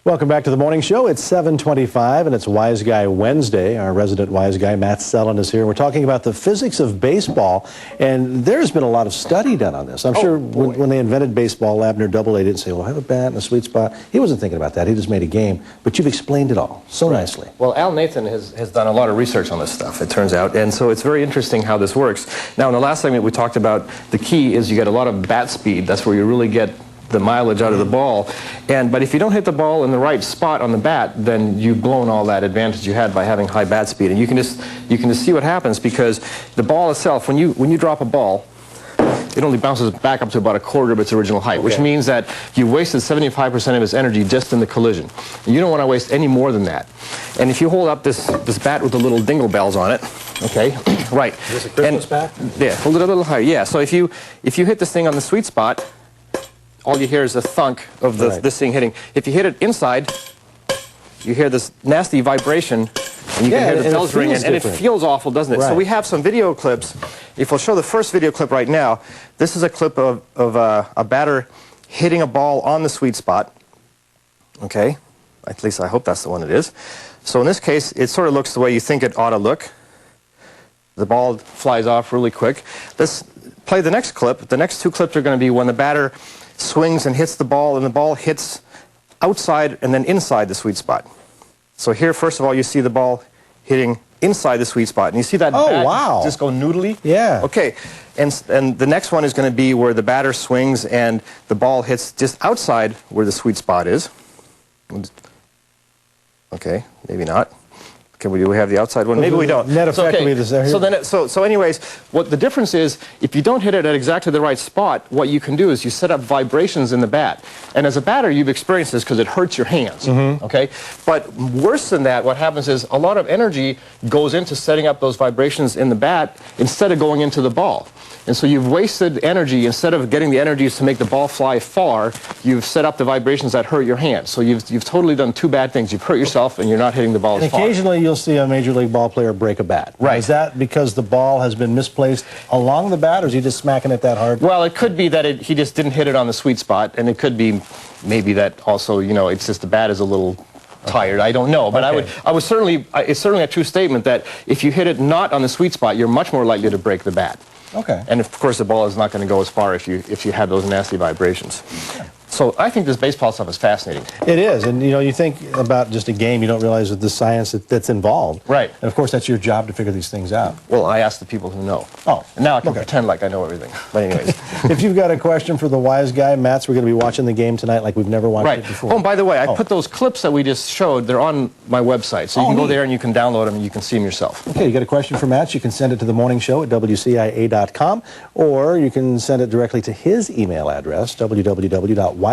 Welcome back to the morning show. It's 7:25 and it's Wise Guy Wednesday. Our resident Wise Guy, Matt Sellen, is here. We're talking about the physics of baseball, and there's been a lot of study done on this. I'm sure when they invented baseball, Abner Doubleday didn't say, well, have a bat and a sweet spot. He wasn't thinking about that. He just made a game. But you've explained it all so nicely. Well, Al Nathan has done a lot of research on this stuff, it turns out, and so it's very interesting how this works. Now, in the last segment, we talked about the key is you get a lot of bat speed. That's where you really get the mileage out of the ball, but if you don't hit the ball in the right spot on the bat, then you've blown all that advantage you had by having high bat speed. And you can just see what happens, because the ball itself, when you drop a ball, it only bounces back up to about a quarter of its original height, which means that you wasted 75% of its energy just in the collision. And you don't want to waste any more than that. And if you hold up this bat with the little dingle bells on it, okay, right. Is this a Christmas bat? Yeah, hold it a little higher. Yeah, so if you hit this thing on the sweet spot, all you hear is the thunk of this thing hitting. If you hit it inside, you hear this nasty vibration, and you can hear the bells ringing, and it feels awful, doesn't it? Right. So we have some video clips. If we'll show the first video clip right now, this is a clip of a batter hitting a ball on the sweet spot. Okay, at least I hope that's the one it is. So in this case, it sort of looks the way you think it ought to look. The ball flies off really quick. Let's play the next clip. The next two clips are going to be when the batter swings and hits the ball, and the ball hits outside and then inside the sweet spot. So here, first of all, you see the ball hitting inside the sweet spot, and you see that bat just go noodly? Yeah. Okay, and the next one is going to be where the batter swings and the ball hits just outside where the sweet spot is. Okay, maybe not. Do we have the outside one? Maybe we don't. Net effectively the same. So anyways, what the difference is, if you don't hit it at exactly the right spot, what you can do is you set up vibrations in the bat. And as a batter, you've experienced this because it hurts your hands, okay? But worse than that, what happens is a lot of energy goes into setting up those vibrations in the bat instead of going into the ball. And so you've wasted energy. Instead of getting the energies to make the ball fly far, you've set up the vibrations that hurt your hands. So you've totally done two bad things. You've hurt yourself, and you're not hitting the ball as far. Occasionally you'll see a Major League ball player break a bat. Right. Is that because the ball has been misplaced along the bat, or is he just smacking it that hard? Well, it could be that he just didn't hit it on the sweet spot, and it could be maybe that also, you know, it's just the bat is a little tired. I don't know, but it's certainly a true statement that if you hit it not on the sweet spot, you're much more likely to break the bat. Okay. And of course, the ball is not going to go as far if you had those nasty vibrations. So I think this baseball stuff is fascinating. It is, and you know, you think about just a game, you don't realize the science that's involved. Right. And of course, that's your job to figure these things out. Well, I ask the people who know. Oh. And now I can pretend like I know everything. But anyways. If you've got a question for the Wise Guy, Matt's, we're going to be watching the game tonight like we've never watched it before. Oh, and by the way, I put those clips that we just showed, they're on my website. So you can go there and you can download them and you can see them yourself. Okay, you got a question for Matt, you can send it to the morning show at wcia.com, or you can send it directly to his email address, www.wiseguy.com.